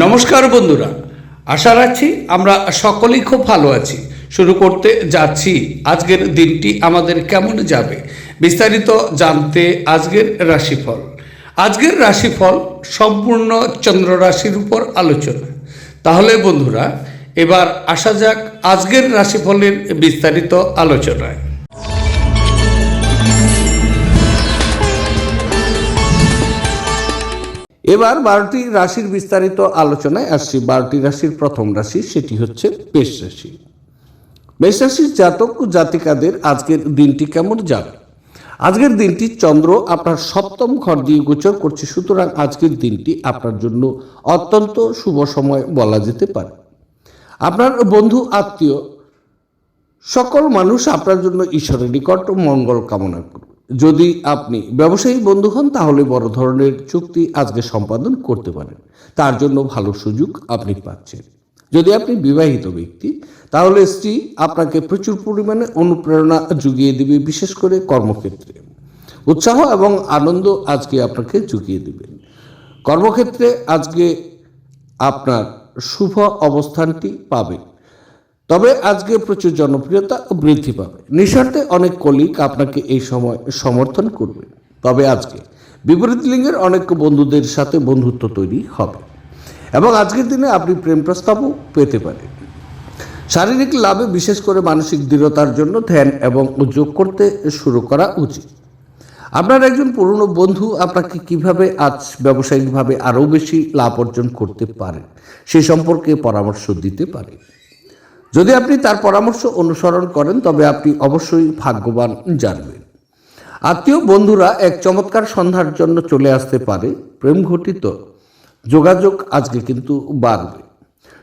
নমস্কার বন্ধুরা, আশা রাখছি আমরা সকলেই খুব ভালো আছি। শুরু করতে যাচ্ছি আজকের দিনটি আমাদের কেমন যাবে বিস্তারিত জানতে আজকের রাশিফল। আজকের রাশিফল সম্পূর্ণ চন্দ্র রাশির উপর আলোচনা। তাহলে বন্ধুরা, এবার আসা যাক আজকের রাশিফলের বিস্তারিত আলোচনায়। এবার 12টি রাশির বিস্তারিত আলোচনায় আসছি। 12টি রাশির প্রথম রাশি, সেটি হচ্ছে মেষ রাশি। মেষ রাশির জাতক ও জাতিকাদের আজকের দিনটি কেমন যাবে? আজকের দিনটি চন্দ্র আপনার সপ্তম ঘর দিয়ে গোচর করছে, সুতরাং আজকের দিনটি আপনার জন্য অত্যন্ত শুভ সময় বলা যেতে পারে। আপনার বন্ধু আত্মীয় সকল মানুষ আপনার জন্য ঈশ্বরের নিকট মঙ্গল কামনা করবে। যদি আপনি ব্যবসায়ী বন্ধু হন তাহলে বড় ধরনের চুক্তি আজকে সম্পাদন করতে পারেন, তার জন্য ভালো সুযোগ আপনি পাচ্ছেন। যদি আপনি বিবাহিত ব্যক্তি তাহলে স্ত্রী আপনাকে প্রচুর পরিমাণে অনুপ্রেরণা জুগিয়ে দেবে, বিশেষ করে কর্মক্ষেত্রে উৎসাহ এবং আনন্দ আজকে আপনাকে জুগিয়ে দেবেন। কর্মক্ষেত্রে আজকে আপনার শুভ অবস্থানটি পাবেন, তবে আজকে প্রচুর জনপ্রিয়তা বৃদ্ধি পাবে। নিঃস্বার্থে অনেক কলিগ আপনাকে এই সময় সমর্থন করবে, তবে আজকে বিপরীত লিঙ্গের অনেক বন্ধুদের সাথে বন্ধুত্ব তৈরি হবে এবং আজকের দিনে আপনি প্রেম প্রস্তাবও পেতে পারেন। শারীরিক লাভে, বিশেষ করে মানসিক দৃঢ়তার জন্য ধ্যান এবং যোগ করতে শুরু করা উচিত। আপনার একজন পুরনো বন্ধু আপনাকে কিভাবে আজ ব্যবসায়িকভাবে আরও বেশি লাভ অর্জন করতে পারেন সে সম্পর্কে পরামর্শ দিতে পারে। যদি আপনি তার পরামর্শ অনুসরণ করেন তবে আপনি অবশ্যই ভাগ্যবান জানবেন। আত্মীয় বন্ধুরা এক চমৎকার সন্ধ্যার জন্য চলে আসতে পারে। প্রেম ঘটিত যোগাযোগ আজকে কিন্তু বাড়বে।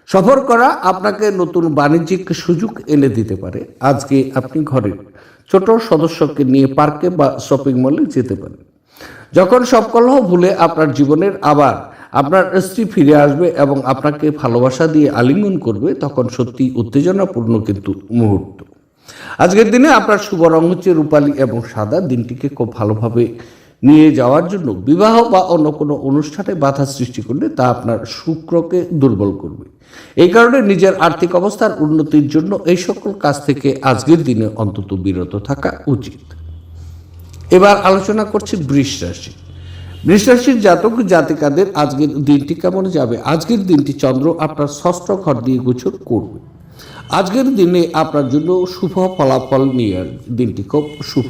সফর করা আপনাকে নতুন বাণিজ্যিক সুযোগ এনে দিতে পারে। আজকে আপনি ঘরের ছোট সদস্যকে নিয়ে পার্কে বা শপিং মলে যেতে পারেন। যখন সব কলহ ভুলে আপনার জীবনের আবার আপনার স্ত্রী ফিরে আসবে এবং আপনাকে ভালোবাসা দিয়ে আলিঙ্গন করবে, তখন সত্যি উত্তেজনাপূর্ণ কিন্তু মুহূর্ত। আজকের দিনে আপনার শুভ রং হচ্ছে রূপালী এবং সাদা। দিনটিকে খুব ভালোভাবে নিয়ে যাওয়ার জন্য বিবাহ বা অন্য কোনো অনুষ্ঠানে বাধা সৃষ্টি করলে তা আপনার শুক্রকে দুর্বল করবে। এই কারণে নিজের আর্থিক অবস্থার উন্নতির জন্য এই সকল কাজ থেকে আজকের দিনে অন্তত বিরত থাকা উচিত। এবার আলোচনা করছি বৃষ রাশি। বৃষ রাশির জাতক জাতিকাদের আজকের দিনটি কেমন যাবে? আজকের দিনটি চন্দ্র আপনার ষষ্ঠ ঘর দিয়ে গোচর করবে। আজকের দিনে আপনার জন্য শুভ ফলাফল নিয়ে দিনটি খুব শুভ।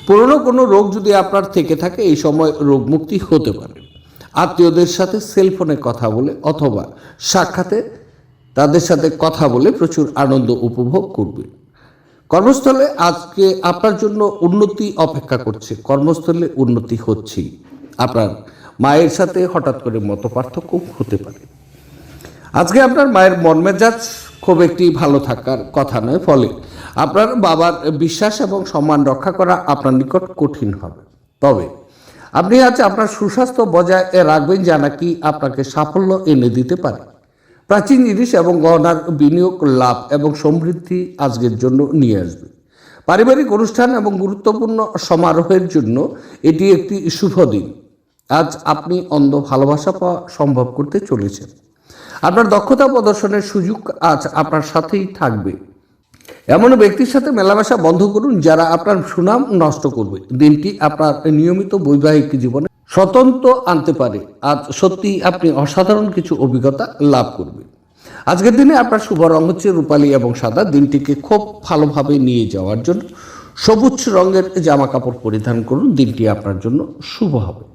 পুরনো কোনো রোগ যদি আপনার থেকে থাকে এই সময় রোগ মুক্তি হতে পারে। আত্মীয়দের সাথে সেলফোনে কথা বলে অথবা সাক্ষাতে তাদের সাথে কথা বলে প্রচুর আনন্দ উপভোগ করবে। কর্মস্থলে আজকে আপনার জন্য উন্নতি অপেক্ষা করছে। কর্মস্থলে উন্নতি হচ্ছেই। আপনার মায়ের সাথে হঠাৎ করে মতপার্থক্য হতে পারে। আজকে আপনার মায়ের মন মেজাজ খুব একটি ভালো থাকার কথা নয়, ফলে আপনার বাবার বিশ্বাস এবং সম্মান রক্ষা করা আপনার নিকট কঠিন হবে। তবে আপনি আজ আপনার সুস্বাস্থ্য বজায় রাখবেন, যা নাকি আপনাকে সাফল্য এনে দিতে পারে। প্রাচীন জিনিস এবং গহনার বিনিয়োগ লাভ এবং সমৃদ্ধি আজকের জন্য নিয়ে আসবে। পারিবারিক অনুষ্ঠান এবং গুরুত্বপূর্ণ সমারোহের জন্য এটি একটি শুভ দিন। আজ আপনি অন্ধ ভালোবাসা পাওয়া সম্ভব করতে চলেছেন। আপনার দক্ষতা প্রদর্শনের সুযোগ আজ আপনার সাথেই থাকবে। এমন ব্যক্তির সাথে মেলামেশা বন্ধ করুন যারা আপনার সুনাম নষ্ট করবে। দিনটি আপনার নিয়মিত বৈবাহিক জীবনে স্বতন্ত্র আনতে পারে। আজ সত্যি আপনি অসাধারণ কিছু অভিজ্ঞতা লাভ করবেন। আজকের দিনে আপনার শুভ রং হচ্ছে রূপালী এবং সাদা। দিনটিকে খুব ভালোভাবে নিয়ে যাওয়ার জন্য সবুজ রঙের জামা কাপড় পরিধান করুন। দিনটি আপনার জন্য শুভ হবে।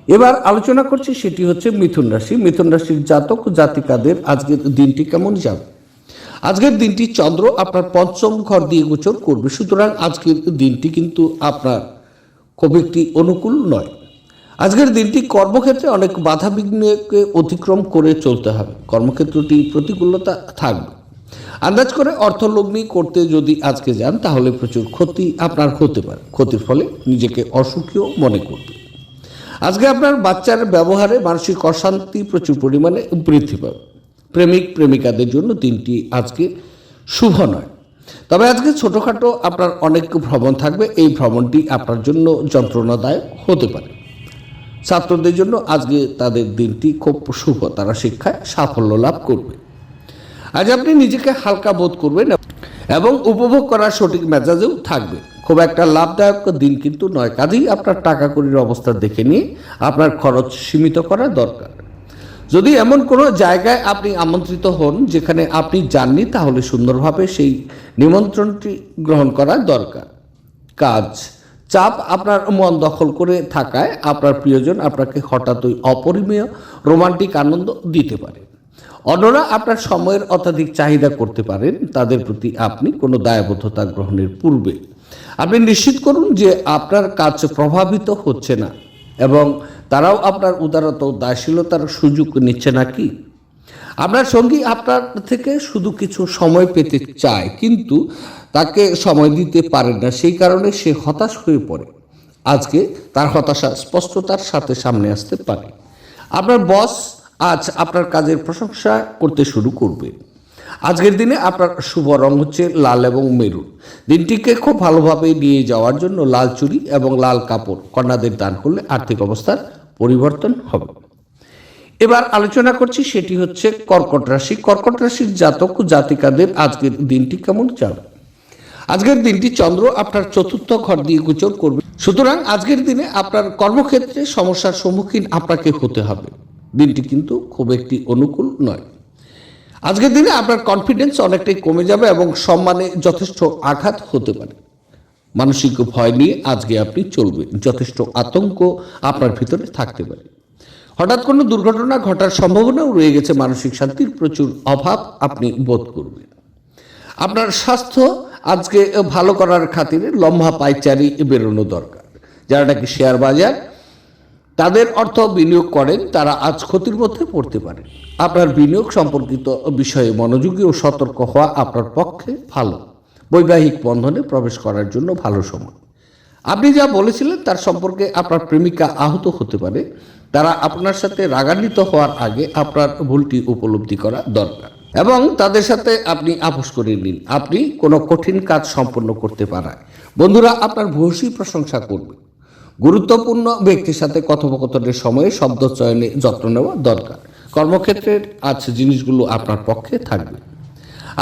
এবার আলোচনা করছি, সেটি হচ্ছে মিথুন রাশি। মিথুন রাশির জাতক জাতিকাদের আজকের দিনটি কেমন যাবে? আজকের দিনটি চন্দ্র আপনার পঞ্চম ঘর দিয়ে গোচর করবে, সুতরাং আজকের দিনটি কিন্তু আপনার খুব একটি অনুকূল নয়। আজকের দিনটি কর্মক্ষেত্রে অনেক বাধা বিঘ্নকে অতিক্রম করে চলতে হবে। কর্মক্ষেত্রটি প্রতিকূলতা থাকবে। আন্দাজ করে অর্থলগ্নি করতে যদি আজকে যান তাহলে প্রচুর ক্ষতি আপনার হতে পারে। ক্ষতির ফলে নিজেকে অসুখীও মনে করবে। আজকে আপনার বাচ্চার ব্যবহারে মানসিক অশান্তি প্রচুর পরিমাণে বৃদ্ধি পাবে। প্রেমিক প্রেমিকাদের জন্য দিনটি আজকে শুভ নয়, তবে আজকে ছোটোখাটো আপনার অনেক ভ্রমণ থাকবে। এই ভ্রমণটি আপনার জন্য যন্ত্রণাদায়ক হতে পারে। ছাত্রদের জন্য আজকে তাদের দিনটি খুব শুভ, তারা শিক্ষায় সাফল্য লাভ করবে। আজ আপনি নিজেকে হালকা বোধ করবেন এবং উপভোগ করার সঠিক মেজাজেও থাকবে। খুব একটা লাভদায়ক দিন কিন্তু নয়, কাজেই আপনার টাকা কড়ির অবস্থা দেখে নিয়ে আপনার খরচ সীমিত করা দরকার। যদি এমন কোনো জায়গায় আপনি আমন্ত্রিত হন যেখানে আপনি যাননি, তাহলে সুন্দরভাবে সেই নিমন্ত্রণটি গ্রহণ করা দরকার। কাজ চাপ আপনার মন দখল করে থাকায় আপনার প্রিয়জন আপনাকে হঠাৎই অপরিমেয় রোমান্টিক আনন্দ দিতে পারে। অন্যরা আপনার সময়ের অত্যাধিক চাহিদা করতে পারেন, তাদের প্রতি আপনি কোনো দায়বদ্ধতা গ্রহণের পূর্বে আপনি নিশ্চিত করুন যে আপনার কাজ প্রভাবিত হচ্ছে না এবং তারাও আপনার উদারতা ও দায়শীলতার সুযোগ নিচ্ছে নাকি। আপনার সঙ্গী আপনার থেকে শুধু কিছু সময় পেতে চায়, কিন্তু তাকে সময় দিতে পারেন না, সেই কারণে সে হতাশ হয়ে পড়ে। আজকে তার হতাশা স্পষ্টতার সাথে সামনে আসতে পারে। আপনার বস আজ আপনার কাজের প্রশংসা করতে শুরু করবে। আজকের দিনে আপনার শুভ রং হচ্ছে লাল এবং মেরুন। দিনটিকে খুব ভালোভাবে নিয়ে যাওয়ার জন্য লাল চুড়ি এবং লাল কাপড় কন্যাদের দান করলে আর্থিক অবস্থার পরিবর্তন হবে। এবার আলোচনা করছি, সেটি হচ্ছে কর্কট রাশি। কর্কট রাশির জাতক ও জাতিকাদের আজকের দিনটি কেমন যাবে। আজকের দিনটি চন্দ্র আপনার চতুর্থ ঘর দিয়ে গোচর করবে, সুতরাং আজকের দিনে আপনার কর্মক্ষেত্রে সমস্যার সম্মুখীন আপনাকে হতে হবে। দিনটি কিন্তু খুব একটি অনুকূল নয়। আজকের দিনে আপনার কনফিডেন্স অনেকটাই কমে যাবে এবং সম্মানে যথেষ্ট আঘাত হতে পারে। মানসিক ভয় নিয়ে আজকে আপনি চলবেন, যথেষ্ট আতঙ্ক আপনার ভিতরে থাকতে পারে। হঠাৎ কোনো দুর্ঘটনা ঘটার সম্ভাবনাও রয়ে গেছে। মানসিক শান্তির প্রচুর অভাব আপনি বোধ করবেন। আপনার স্বাস্থ্য আজকে ভালো করার খাতিরে লম্বা পায়চারি বেরোনো দরকার। যারা নাকি শেয়ার বাজার তাদের অর্থ বিনিয়োগ করেন, তারা আজ ক্ষতির মধ্যে পড়তে পারে। আপনার বিনিয়োগ সম্পর্কিত বিষয়ে মনোযোগী ও সতর্ক হওয়া আপনার পক্ষে ভালো। বৈবাহিক বন্ধনে প্রবেশ করার জন্য ভালো সময়। আপনি যা বলেছিলেন তার সম্পর্কে আপনার প্রেমিকা আহত হতে পারে। তারা আপনার সাথে রাগান্বিত হওয়ার আগে আপনার ভুলটি উপলব্ধি করা দরকার এবং তাদের সাথে আপনি আপোষ করে নিন। আপনি কোনো কঠিন কাজ সম্পন্ন করতে পারেন। বন্ধুরা আপনার ভূয়সী প্রশংসা করবে। গুরুত্বপূর্ণ ব্যক্তির সাথে কথোপকথনের সময়ে শব্দ চয়নে যত্ন নেওয়া দরকার। কর্মক্ষেত্রের আজ জিনিসগুলো আপনার পক্ষে থাকবে।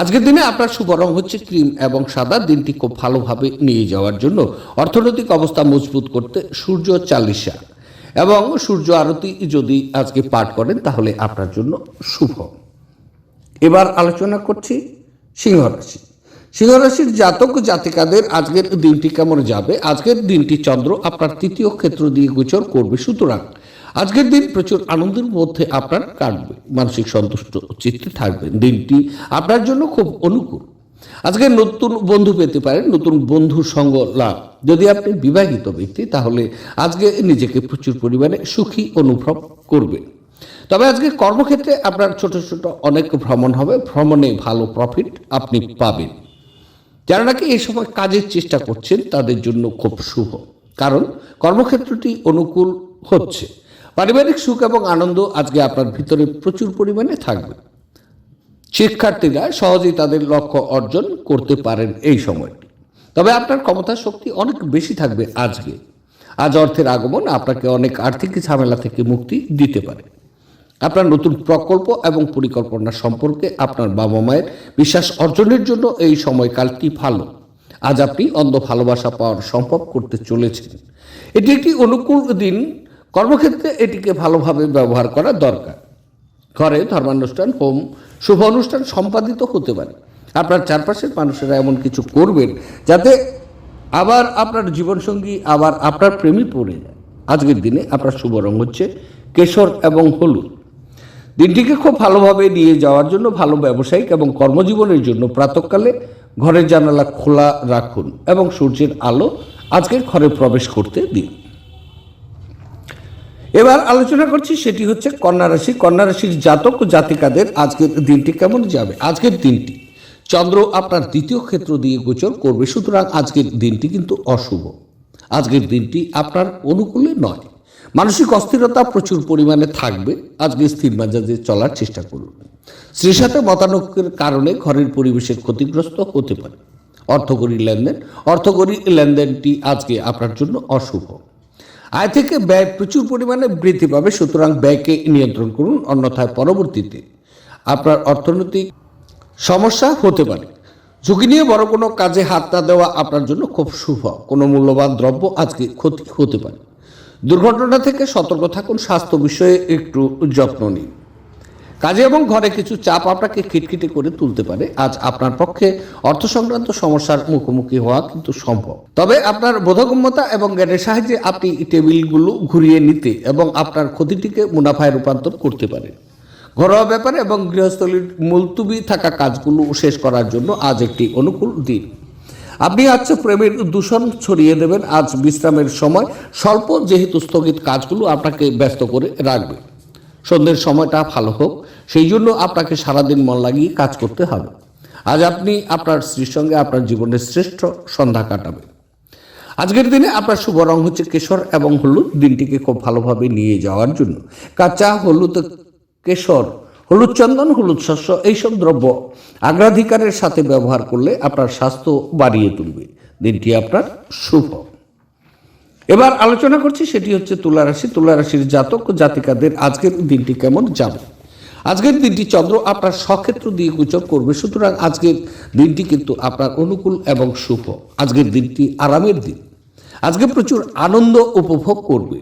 আজকের দিনে আপনার শুভ রং হচ্ছে ক্রিম এবং সাদা। দিনটি খুব ভালোভাবে নিয়ে যাওয়ার জন্য অর্থনৈতিক অবস্থা মজবুত করতে সূর্য চালিসা এবং সূর্য আরতি যদি আজকে পাঠ করেন তাহলে আপনার জন্য শুভ। এবার আলোচনা করছি সিংহ রাশি। সিংহ রাশির জাতক জাতিকাদের আজকের দিনটি কেমন যাবে। আজকের দিনটি চন্দ্র আপনার তৃতীয় ক্ষেত্র দিয়ে গোচর করবে, সুতরাং আজকের দিন প্রচুর আনন্দের মধ্যে আপনার কাটবে। মানসিক সন্তুষ্ট চিত্তে থাকবেন। দিনটি আপনার জন্য খুব অনুকূল। আজকে নতুন বন্ধু পেতে পারেন, নতুন বন্ধুর সঙ্গ লাভ। যদি আপনি বিবাহিত ব্যক্তি তাহলে আজকে নিজেকে প্রচুর পরিমাণে সুখী অনুভব করবেন। তবে আজকে কর্মক্ষেত্রে আপনার ছোট ছোট অনেক ভ্রমণ হবে। ভ্রমণে ভালো প্রফিট আপনি পাবেন। যারা নাকি এই সময় কাজের চেষ্টা করছেন তাদের জন্য খুব শুভ, কারণ কর্মক্ষেত্রটি অনুকূল হচ্ছে। পারিবারিক সুখ এবং আনন্দ আজকে আপনার ভিতরে প্রচুর পরিমাণে থাকবে। শিক্ষার্থীরা সহজেই তাদের লক্ষ্য অর্জন করতে পারেন এই সময়টি। তবে আপনার ক্ষমতা শক্তি অনেক বেশি থাকবে আজকে। আজ অর্থের আগমন আপনাকে অনেক আর্থিক ঝামেলা থেকে মুক্তি দিতে পারে। আপনার নতুন প্রকল্প এবং পরিকল্পনা সম্পর্কে আপনার বাবা মায়ের বিশ্বাস অর্জনের জন্য এই সময়কালটি ভালো। আজ আপনি অন্ধ ভালোবাসা পাওয়ার সম্ভব করতে চলেছেন। এটি একটি অনুকূল দিন। কর্মক্ষেত্রে এটিকে ভালোভাবে ব্যবহার করা দরকার। ঘরে ধর্মানুষ্ঠান, হোম, শুভ অনুষ্ঠান সম্পাদিত হতে পারে। আপনার চারপাশের মানুষেরা এমন কিছু করবেন যাতে আবার আপনার জীবনসঙ্গী আবার আপনার প্রেমে পড়ে যায়। আজকের দিনে আপনার শুভ রং হচ্ছে কেশর এবং হলুদ। দিনটিকে খুব ভালোভাবে নিয়ে যাওয়ার জন্য ভালো ব্যবসায়িক এবং কর্মজীবনের জন্য প্রাতঃকালে ঘরের জানালা খোলা রাখুন এবং সূর্যের আলো আজকের ঘরে প্রবেশ করতে দিন। এবার আলোচনা করছি, সেটি হচ্ছে কন্যা রাশি। কন্যা রাশির জাতক ও জাতিকাদের আজকের দিনটি কেমন যাবে। আজকের দিনটি চন্দ্র আপনার দ্বিতীয় ক্ষেত্র দিয়ে গোচর করবে, সুতরাং আজকের দিনটি কিন্তু অশুভ। আজকের দিনটি আপনার অনুকূলে নয়। মানসিক অস্থিরতা প্রচুর পরিমাণে থাকবে। আজকে স্থির মেজাজে চলার চেষ্টা করুন। স্ত্রীর সাথে মতানৈক্যের কারণে ঘরের পরিবেশের ক্ষতিগ্রস্ত হতে পারে। অর্থকরী লেনদেনটি আজকে আপনার জন্য অশুভ। আয় থেকে ব্যয় প্রচুর পরিমাণে বৃদ্ধি পাবে, সুতরাং ব্যয়কে নিয়ন্ত্রণ করুন, অন্যথায় পরবর্তীতে আপনার অর্থনৈতিক সমস্যা হতে পারে। ঝুঁকি নিয়ে বড় কোনো কাজে হাত না দেওয়া আপনার জন্য খুব শুভ। কোনো মূল্যবান দ্রব্য আজকে ক্ষতি হতে পারে। দুর্ঘটনা থেকে সতর্ক থাকুন, স্বাস্থ্য বিষয়ে একটু যত্ন নিন। কাজে এবং ঘরে কিছু চাপ আপনাকে খিটখিটে করে তুলতে পারে। আজ আপনার পক্ষে অর্থ সংক্রান্ত সমস্যার মুখোমুখি হওয়া কিন্তু সম্ভব, তবে আপনার বোধগম্যতা এবং জ্ঞানের সাহায্যে আপনি টেবিলগুলো ঘুরিয়ে নিতে এবং আপনার ক্ষতিটিকে মুনাফায় রূপান্তর করতে পারেন। ঘরোয়া ব্যাপারে এবং গৃহস্থলীর মুলতুবি থাকা কাজগুলো শেষ করার জন্য আজ একটি অনুকূল দিন। আপনি আজ প্রেমের দূষণ ছড়িয়ে দেবেন। আজ বিশ্রামের সময় স্বল্প যেহেতু স্থগিত কাজগুলো আপনাকে ব্যস্ত করে রাখবে। সন্ধ্যের সময়টা ভালো হোক, সেই জন্য আপনাকে সারাদিন মন লাগিয়ে কাজ করতে হবে। আজ আপনি আপনার স্ত্রীর সঙ্গে আপনার জীবনের শ্রেষ্ঠ সন্ধ্যা কাটাবেন। আজকের দিনে আপনার শুভ রং হচ্ছে কেশর এবং হলুদ। দিনটিকে খুব ভালোভাবে নিয়ে যাওয়ার জন্য কাঁচা হলুদ, কেশর, হলুদ চন্দন, হলুদ শস্য এইসব দ্রব্য অগ্রাধিকারের সাথে ব্যবহার করলে আপনার স্বাস্থ্য বাড়িয়ে তুলবে। দিনটি আপনার শুভ। এবার আলোচনা করছি, সেটি হচ্ছে তুলা রাশি। তুলা রাশির জাতক জাতিকাদের আজকের দিনটি কেমন যাবে। আজকের দিনটি চন্দ্র আপনার স্বক্ষেত্র দিয়ে গোচর করবে, সুতরাং আজকের দিনটি কিন্তু আপনার অনুকূল এবং শুভ। আজকের দিনটি আরামের দিন। আজকে প্রচুর আনন্দ উপভোগ করবে।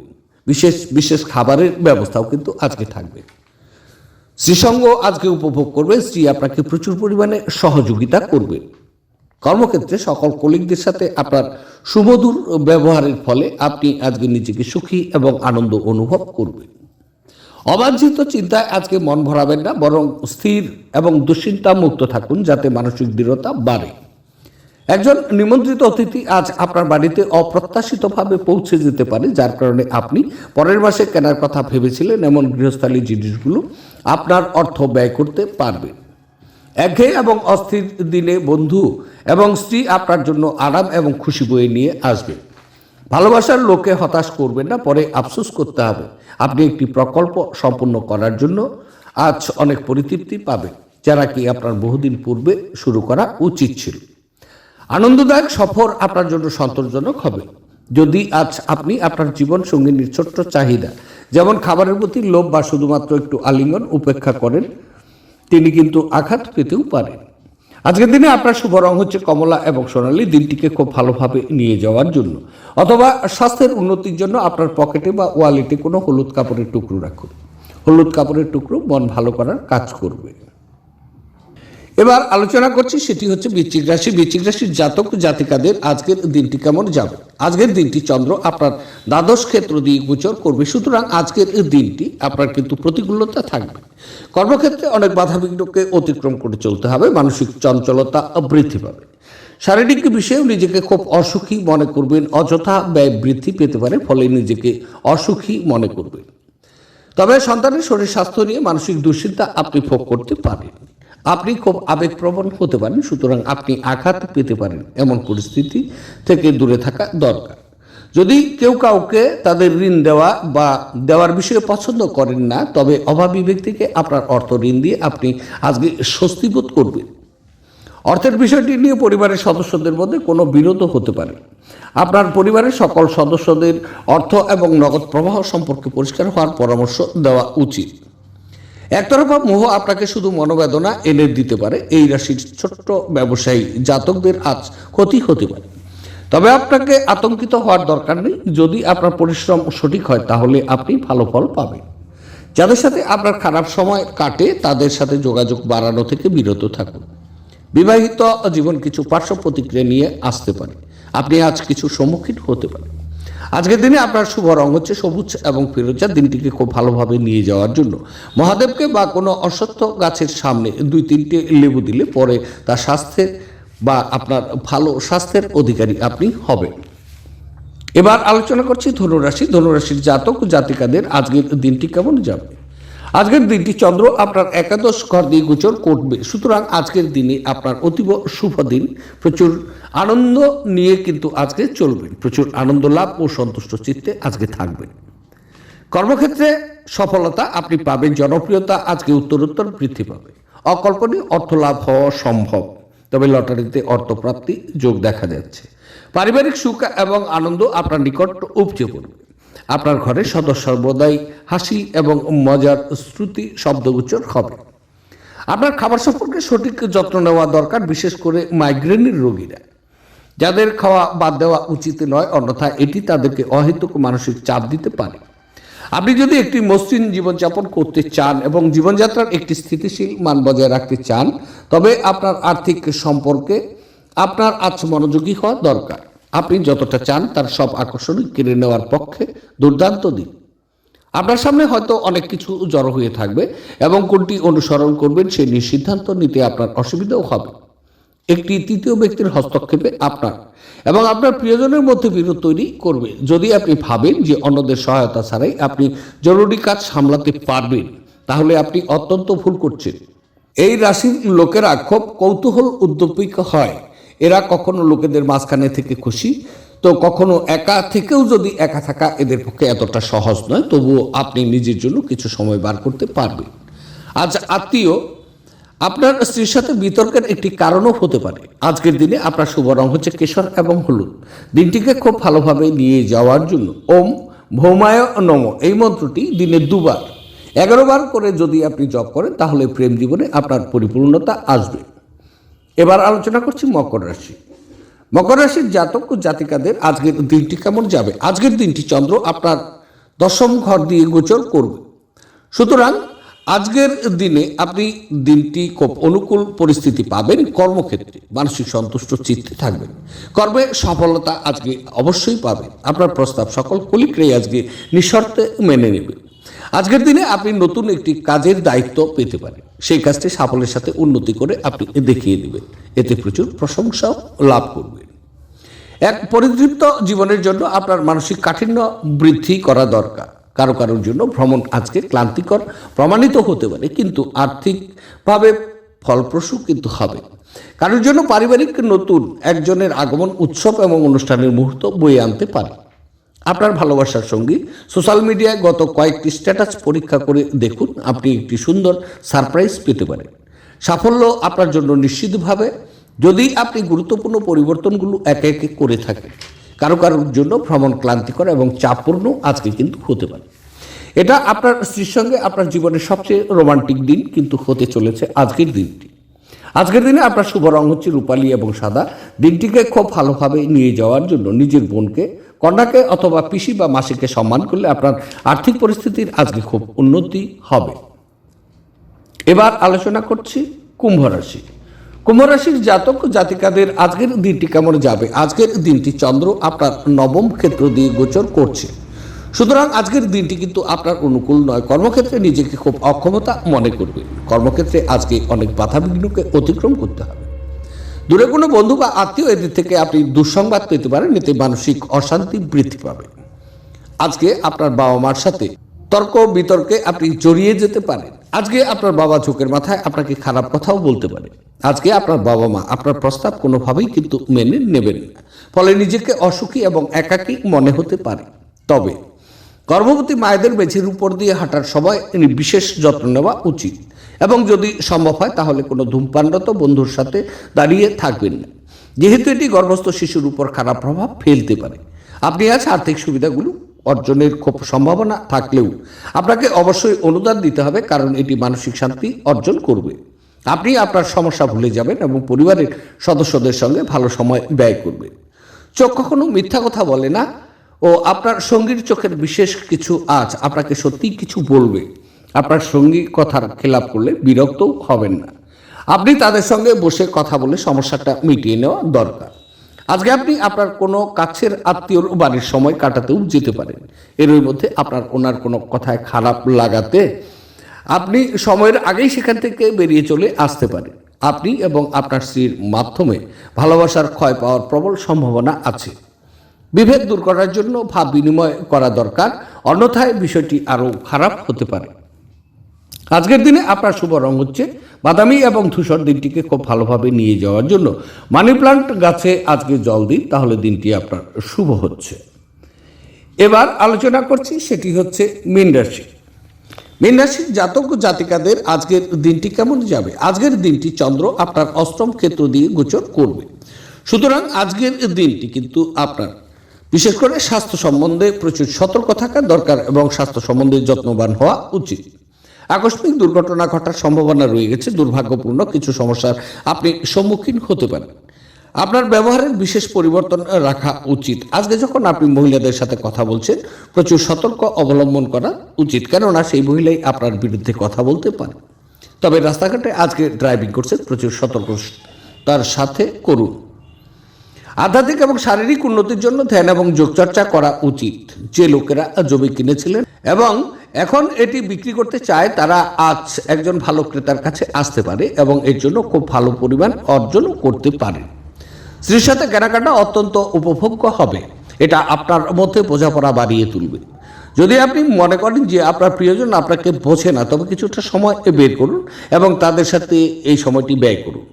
বিশেষ বিশেষ খাবারের ব্যবস্থাও কিন্তু আজকে থাকবে। স্ত্রীসঙ্গ আজকে উপভোগ করবে। স্ত্রী আপনাকে প্রচুর পরিমাণে সহযোগিতা করবে। কর্মক্ষেত্রে সকল কলিগদের সাথে আপনার সুমধুর ব্যবহারের ফলে আপনি আজকে নিজেকে সুখী এবং আনন্দ অনুভব করবেন। অবাঞ্ছিত চিন্তায় আজকে মন ভরাবেন না, বরং স্থির এবং দুশ্চিন্তা মুক্ত থাকুন, যাতে মানসিক দৃঢ়তা বাড়ে। একজন নিমন্ত্রিত অতিথি আজ আপনার বাড়িতে অপ্রত্যাশিতভাবে পৌঁছে যেতে পারে, যার কারণে আপনি পরের মাসে কেনার কথা ভেবেছিলেন এমন গৃহস্থালী জিনিসগুলো আপনার অর্থ ব্যয় করতে পারবেন। একঘেয়ে এবং অস্থির দিনে বন্ধু এবং স্ত্রী আপনার জন্য আরাম এবং খুশি বয়ে নিয়ে আসবে। ভালোবাসার লোকে হতাশ করবেন না, পরে আফসোস করতে হবে। আপনি একটি প্রকল্প সম্পূর্ণ করার জন্য আজ অনেক পরিতৃপ্তি পাবেন, যারা কি আপনার বহুদিন পূর্বে শুরু করা উচিত ছিল। আনন্দদায়ক সফর আপনার জন্য সন্তোষজনক হবে। যদি আজ আপনি আপনার জীবন সঙ্গিনীর ছোট্ট চাহিদা, যেমন খাবারের প্রতি লোভ বা শুধুমাত্র একটু আলিঙ্গন উপেক্ষা করেন, তিনি কিন্তু আঘাত পেতেও পারেন। আজকের দিনে আপনার শুভ রং হচ্ছে কমলা এবং সোনালী। দিনটিকে খুব ভালোভাবে নিয়ে যাওয়ার জন্য অথবা স্বাস্থ্যের উন্নতির জন্য আপনার পকেটে বা ওয়ালেটে কোনো হলুদ কাপড়ের টুকরো রাখুন। হলুদ কাপড়ের টুকরো মন ভালো করার কাজ করবে। এবার আলোচনা করছি, সেটি হচ্ছে বৃশ্চিক রাশি। বৃশ্চিক রাশির জাতক জাতিকাদের আজকের দিনটি কেমন যাবে। আজকের দিনটি চন্দ্র আপনার দ্বাদশ ক্ষেত্র দিয়ে গোচর করবে, সুতরাং আজকের দিনটি আপনার কিন্তু প্রতিকূলতা থাকবে। কর্মক্ষেত্রে অনেক বাধাবিঘ্নকে অতিক্রম করে চলতে হবে। মানসিক চঞ্চলতা বৃদ্ধি পাবে। শারীরিক বিষয়েও নিজেকে খুব অসুখী মনে করবেন। অযথা ব্যয় বৃদ্ধি পেতে পারে, ফলে নিজেকে অসুখী মনে করবেন। তবে সন্তানের শরীর স্বাস্থ্য নিয়ে মানসিক দুশ্চিন্তা আপনি ভোগ করতে পারেন। আপনি খুব আবেগপ্রবণ হতে পারেন, সুতরাং আপনি আঘাত পেতে পারেন। এমন পরিস্থিতি থেকে দূরে থাকা দরকার। যদি কেউ কাউকে তাদের ঋণ দেওয়া বা দেওয়ার বিষয়ে পছন্দ করেন না, তবে অভাবী ব্যক্তিকে আপনার অর্থ ঋণ দিয়ে আপনি আজকে স্বস্তি বোধ করবেন। অর্থের বিষয়টি নিয়ে পরিবারের সদস্যদের মধ্যে কোনো বিরোধ হতে পারে। আপনার পরিবারের সকল সদস্যদের অর্থ এবং নগদ প্রবাহ সম্পর্কে পরিষ্কার হওয়ার পরামর্শ দেওয়া উচিত। একতরফা মোহ আপনাকে শুধু মনোবেদনা এনে দিতে পারে। এই রাশির ছোট্ট ব্যবসায়ী জাতকদের আজ ক্ষতি হতে পারে, তবে আপনাকে আতঙ্কিত হওয়ার দরকার নেই। যদি আপনার পরিশ্রম সঠিক হয়, তাহলে আপনি ভালো ফল পাবেন। যাদের সাথে আপনার খারাপ সময় কাটে, তাদের সাথে যোগাযোগ বাড়ানো থেকে বিরত থাকুন। বিবাহিত জীবন কিছু পার্শ্ব প্রতিক্রিয়া নিয়ে আসতে পারে। আপনি আজ কিছু সম্মুখীন হতে পারেন। আজকের দিনে আপনার শুভ রং হচ্ছে সবুজ এবং ফিরোজা। দিনটিকে খুব ভালোভাবে নিয়ে যাওয়ার জন্য মহাদেবকে বা কোনো অশ্বত্থ গাছের সামনে 2-3টে লেবু দিলে পরে তার স্বাস্থ্যের বা আপনার ভালো স্বাস্থ্যের অধিকারী আপনি হবেন। এবার আলোচনা করছি ধনুরাশি। ধনুরাশির জাতক জাতিকাদের আজকের দিনটি কেমন যাবে। আজকের দিনটি চন্দ্র আপনার একাদশ ঘর দিয়ে গোচর করবে, সুতরাং আজকের দিনে আপনার অতীব শুভ দিন। প্রচুর আনন্দ নিয়ে কিন্তু আজকে চলবেন। প্রচুর আনন্দ লাভ ও সন্তুষ্ট চিত্তে আজকে থাকবেন। কর্মক্ষেত্রে সফলতা আপনি পাবেন। জনপ্রিয়তা আজকে উত্তরোত্তর বৃদ্ধি পাবে। অকল্পনীয় অর্থ লাভ হওয়া সম্ভব, তবে লটারিতে অর্থপ্রাপ্তি যোগ দেখা যাচ্ছে। পারিবারিক সুখ এবং আনন্দ আপনার নিকট উপচে পড়বে। আপনার ঘরে সর্বদাই হাসি এবং মজার শ্রুতি শব্দগোচর হবে। আপনার খাবার সম্পর্কে সঠিক যত্ন নেওয়া দরকার, বিশেষ করে মাইগ্রেনের রোগীরা, যাদের খাওয়া বাদ দেওয়া উচিত নয়, অন্যথায় এটি তাদেরকে অহেতুক মানসিক চাপ দিতে পারে। আপনি যদি একটি মসৃণ জীবনযাপন করতে চান এবং জীবনযাত্রার একটি স্থিতিশীল মান বজায় রাখতে চান, তবে আপনার আর্থিক সম্পর্কে আপনার মনোযোগী হওয়া দরকার। আপনি যতটা চান তার সব আকর্ষণই কেড়ে নেওয়ার পক্ষে দুর্দান্ত দিন। আপনার সামনে হয়তো অনেক কিছু জড়ো হয়ে থাকবে এবং কোনটি অনুসরণ করবেন সে নিয়ে সিদ্ধান্ত নিতে আপনার অসুবিধাও হবে। একটি তৃতীয় ব্যক্তির হস্তক্ষেপে আপনার এবং আপনার প্রিয়জনের মধ্যে বিরোধ তৈরি করবে। যদি আপনি ভাবেন যে অন্যদের সহায়তা ছাড়াই আপনি জরুরি কাজ সামলাতে পারবেন, তাহলে আপনি অত্যন্ত ভুল করছেন। এই রাশির লোকেরা খুব কৌতূহল উদ্দীপক হয়। এরা কখনো লোকেদের মাঝখানে থেকে খুশি, তো কখনো একা থেকেও যদি একা থাকা এদের পক্ষে এতটা সহজ নয়, তবুও আপনি নিজের জন্য কিছু সময় বার করতে পারবেন। আজ আত্মীয় আপনার স্ত্রীর সাথে বিতর্কের একটি কারণও হতে পারে। আজকের দিনে আপনার শুভ রং হচ্ছে কেশর এবং হলুদ। দিনটিকে খুব ভালোভাবে নিয়ে যাওয়ার জন্য ওম ভৌমায় নম এই মন্ত্রটি দিনে 2 বার 11 বার করে যদি আপনি জপ করেন, তাহলে প্রেম জীবনে আপনার পরিপূর্ণতা আসবে। এবার আলোচনা করছি মকর রাশি। মকর রাশির জাতক ও জাতিকাদের আজকের দিনটি কেমন যাবে। আজকের দিনটি চন্দ্র আপনার 10ম ঘর দিয়ে গোচর করবে। সুতরাং আজকের দিনে আপনি দিনটি খুব অনুকূল পরিস্থিতি পাবেন। কর্মক্ষেত্রে মানসিক সন্তুষ্ট চিত্তে থাকবেন। কর্মে সফলতা আজকে অবশ্যই পাবেন। আপনার প্রস্তাব সকল কলিগরাই আজকে নিঃশর্তে মেনে নেবে। আজকের দিনে আপনি নতুন একটি কাজের দায়িত্ব পেতে পারেন। সেই কাজটি সাফল্যের সাথে উন্নতি করে আপনি দেখিয়ে দেবেন। এতে প্রচুর প্রশংসাও লাভ করবেন। এক পরিতৃপ্ত জীবনের জন্য আপনার মানসিক কাঠিন্য বৃদ্ধি করা দরকার। কারো কারোর জন্য ভ্রমণ আজকে ক্লান্তিকর প্রমাণিত হতে পারে, কিন্তু আর্থিকভাবে ফলপ্রসূ কিন্তু হবে। কারোর জন্য পারিবারিক নতুন একজনের আগমন উৎসব এবং অনুষ্ঠানের মুহূর্ত বয়ে আনতে পারে। আপনার ভালোবাসার সঙ্গী সোশ্যাল মিডিয়ায় গত কয়েকটি স্ট্যাটাস পরীক্ষা করে দেখুন, আপনি একটি সুন্দর সারপ্রাইজ পেতে পারেন। সাফল্য আপনার জন্য নিশ্চিতভাবে, যদি আপনি গুরুত্বপূর্ণ পরিবর্তনগুলো একে একে করে থাকেন। কারো কারোর জন্য ভ্রমণ ক্লান্তিকর এবং চাপপূর্ণ আজকে কিন্তু হতে পারে। এটা আপনার স্ত্রীর সঙ্গে আপনার জীবনের সবচেয়ে রোমান্টিক দিন কিন্তু হতে চলেছে আজকের দিনটি। আজকের দিনে আপনার শুভ রং হচ্ছে রূপালী এবং সাদা। দিনটিকে খুব ভালোভাবে নিয়ে যাওয়ার জন্য নিজের বোনকে, কন্যাকে অথবা পিসি বা মাসিকে সম্মান করলে আপনার আর্থিক পরিস্থিতির আজকে খুব উন্নতি হবে। এবার আলোচনা করছি কুম্ভ রাশি। কুম্ভ রাশির জাতক জাতিকাদের আজকের দিনটি কেমন যাবে। আজকের দিনটি চন্দ্র আপনার 9ম ক্ষেত্র দিয়ে গোচর করছে। সুতরাং আজকের দিনটি কিন্তু আপনার অনুকূল নয়। কর্মক্ষেত্রে নিজেকে খুব অক্ষমতা মনে করবে। কর্মক্ষেত্রে আজকে অনেক বাধা বিঘ্নকে অতিক্রম করতে হবে। দূরে কোনো বন্ধু বা আত্মীয় এদের থেকে আপনি দুঃসংবাদ পেতে পারেন, এতে মানসিক অশান্তি বৃদ্ধি পাবে। আজকে আপনার বাবা মার সাথে তর্ক বিতর্কে আপনি জড়িয়ে যেতে পারেন। আজকে আপনার বাবা ঝোঁকের মাথায় আপনাকে খারাপ কথাও বলতে পারে। আজকে আপনার বাবা মা আপনার প্রস্তাব কোনোভাবেই কিন্তু মেনে নেবেন না, ফলে নিজেকে অসুখী এবং একাকী মনে হতে পারে। তবে গর্ভবতী মায়েদের মেঝের উপর দিয়ে হাঁটার সময় বিশেষ যত্ন নেওয়া উচিত এবং যদি সম্ভব হয় তাহলে কোনো ধূমপানরত বন্ধুর সাথে দাঁড়িয়ে থাকবেন না, যেহেতু এটি গর্ভস্থ শিশুর উপর খারাপ প্রভাব ফেলতে পারে। আপনি আজ আর্থিক সুবিধাগুলো অর্জনের খুব সম্ভাবনা থাকলেও আপনাকে অবশ্যই অনুদান দিতে হবে, কারণ এটি মানসিক শান্তি অর্জন করবে। আপনি আপনার সমস্যা ভুলে যাবেন এবং পরিবারের সদস্যদের সঙ্গে ভালো সময় ব্যয় করবেন। চোখ কখনো মিথ্যা কথা বলে না ও আপনার সঙ্গীর চোখের বিশেষ কিছু আজ আপনাকে সত্যিই কিছু বলবে। আপনার সঙ্গী কথার খেলাপ করলে বিরক্তও হবেন না। আপনি তাদের সঙ্গে বসে কথা বলে সমস্যাটা মিটিয়ে নেওয়া দরকার। আজকে আপনি আপনার কোনো কাছের আত্মীয়র বাড়ির সময় কাটাতেও যেতে পারেন। এর মধ্যে আপনার ওনার কোনো কথায় খারাপ লাগাতে আপনি সময়ের আগেই সেখান থেকে বেরিয়ে চলে আসতে পারেন। আপনি এবং আপনার স্ত্রীর মাধ্যমে ভালোবাসার ক্ষয় পাওয়ার প্রবল সম্ভাবনা আছে। বিভেদ দূর করার জন্য ভাব বিনিময় করা দরকার, অন্যথায় বিষয়টি আরও খারাপ হতে পারে। আজকের দিনে আপনার শুভ রং হচ্ছে বাদামি এবং ধূসর। দিনটিকে খুব ভালোভাবে নিয়ে যাওয়ার জন্য মানি প্লান্ট গাছে আজকে জল দিন, তাহলে দিনটি আপনার শুভ হচ্ছে। এবার আলোচনা করছি, সেটি হচ্ছে মীন রাশি। মীন রাশির জাতক জাতিকাদের আজকের দিনটি কেমন যাবে। আজকের দিনটি চন্দ্র আপনার 8ম ক্ষেত্র দিয়ে গোচর করবে। সুতরাং আজকের দিনটি কিন্তু আপনার বিশেষ করে স্বাস্থ্য সম্বন্ধে প্রচুর সতর্ক থাকা দরকার এবং স্বাস্থ্য সম্বন্ধে যত্নবান হওয়া উচিত। আকস্মিক দুর্ঘটনা ঘটার সম্ভাবনা রয়ে গেছে। দুর্ভাগ্যপূর্ণ কিছু সমস্যার আপনি সম্মুখীন হতে পারেন। আপনার ব্যবহারের বিশেষ পরিবর্তন রাখা উচিত। আজকে যখন আপনি মহিলাদের সাথে কথা বলছেন, প্রচুর সতর্ক অবলম্বন করা উচিত, কেননা সেই মহিলাই আপনার বিরুদ্ধে কথা বলতে পারে। তবে রাস্তাঘাটে আজকে ড্রাইভিং করছেন, প্রচুর সতর্কতার সাথে করুন। আধ্যাত্মিক এবং শারীরিক উন্নতির জন্য ধ্যান এবং যোগচর্চা করা উচিত। যে লোকেরা জমি কিনেছিলেন এবং এখন এটি বিক্রি করতে চায়, তারা আজ একজন ভালো ক্রেতার কাছে আসতে পারে এবং এর জন্য খুব ভালো পরিমাণ অর্জনও করতে পারে। স্ত্রীর সাথে কেনাকাটা অত্যন্ত উপভোগ্য হবে। এটা আপনার মধ্যে বোঝাপড়া বাড়িয়ে তুলবে। যদি আপনি মনে করেন যে আপনার প্রিয়জন আপনাকে বোঝে না, তবে কিছুটা সময় বের করুন এবং তাদের সাথে এই সময়টি ব্যয় করুন।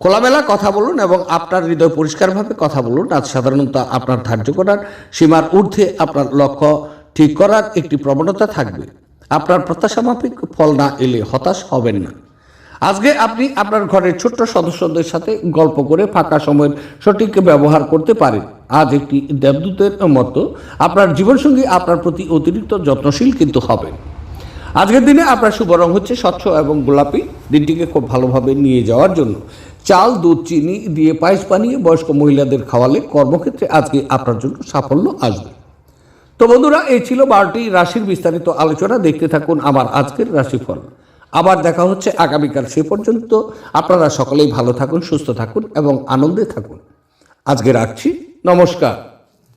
খোলামেলা কথা বলুন এবং আপনার হৃদয় পরিষ্কারভাবে কথা বলুন। আজ সাধারণত আপনার ধার্য করার সীমার ঊর্ধ্বে আপনার লক্ষ্য ঠিক করার একটি প্রবণতা থাকবে। আপনার প্রত্যাশা মাফিক ফল না এলে হতাশ হবেন না। আজকে আপনি আপনার ঘরের ছোট্ট সদস্যদের সাথে গল্প করে ফাঁকা সময়ের সঠিক ব্যবহার করতে পারেন। আজ একটি দেবদূতের মতো আপনার জীবনসঙ্গী আপনার প্রতি অতিরিক্ত যত্নশীল কিন্তু হবেন। আজকের দিনে আপনার শুভ রং হচ্ছে স্বচ্ছ এবং গোলাপি। দিনটিকে খুব ভালোভাবে নিয়ে যাওয়ার জন্য চাল, দুধ, চিনি দিয়ে পায়েস বানিয়ে বয়স্ক মহিলাদের খাওয়ালে কর্মক্ষেত্রে আজকে আপনার জন্য সাফল্য আসবে। তো বন্ধুরা, এই ছিল 12টি রাশির বিস্তারিত আলোচনা। দেখতে থাকুন আমার আজকের রাশিফল। আবার দেখা হচ্ছে আগামীকাল। সে পর্যন্ত আপনারা সকলেই ভালো থাকুন, সুস্থ থাকুন এবং আনন্দে থাকুন। আজকে রাখছি। নমস্কার।